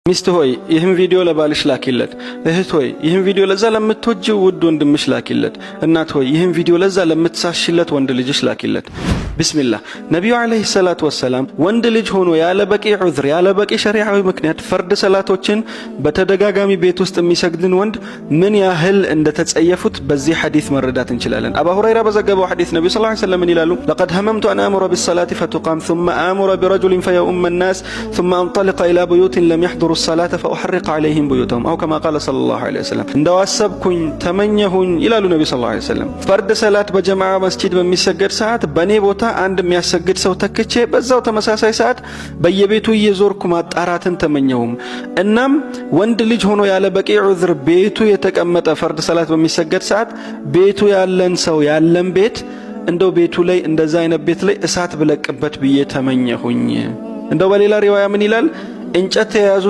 ሚስት ሆይ ይህን ቪዲዮ ለባልሽ ላኪለት። እህት ሆይ ይህን ቪዲዮ ለዛ ለምትወጂው ውድ ወንድምሽ ላኪለት። እናት ሆይ ይህን ቪዲዮ ለዛ ለምትሳሽለት ወንድ ልጅሽ ላኪለት። ቢስሚላህ ነቢዩ አለይሂ ሰላቱ ወሰላም ወንድ ልጅ ሆኖ ያለ በቂ ዑዝር ያለ በቂ ሸሪዓዊ ምክንያት ፈርድ ሰላቶችን በተደጋጋሚ ቤት ውስጥ የሚሰግድን ወንድ ምን ያህል እንደተጸየፉት በዚህ ሐዲስ መረዳት እንችላለን። አቡ ሁረይራ በዘገበው ሐዲስ ነብዩ ሰለላሁ ዐለይሂ ወሰለም ይላሉ ለቀድ ሀመምቱ አን አእሙረ ቢሰላቲ ፈቱቃም ثم آمر برجل فيؤم الناس ثم انطلق إلى بيوت لم يحضروا الصلاة فأحرق عليهم بيوتهم أو كما قال صلى الله عليه وسلم እንደው አሰብኩኝ ተመኘሁኝ ይላሉ ነብዩ ሰለላሁ ዐለይሂ ወሰለም ፈርድ ሰላት በጀማዓ መስጂድ በሚሰገድ ሰዓት በኔ ቦታ አንድ የሚያሰግድ ሰው ተክቼ በዛው ተመሳሳይ ሰዓት በየቤቱ እየዞርኩ ማጣራትን ተመኘሁም። እናም ወንድ ልጅ ሆኖ ያለ በቂ ዑዝር ቤቱ የተቀመጠ ፈርድ ሰላት በሚሰገድ ሰዓት ቤቱ ያለን ሰው ያለን ቤት እንደው ቤቱ ላይ እንደዛ አይነት ቤት ላይ እሳት ብለቅበት ብዬ ተመኘሁኝ። እንደው በሌላ ሪዋያ ምን ይላል እንጨት የያዙ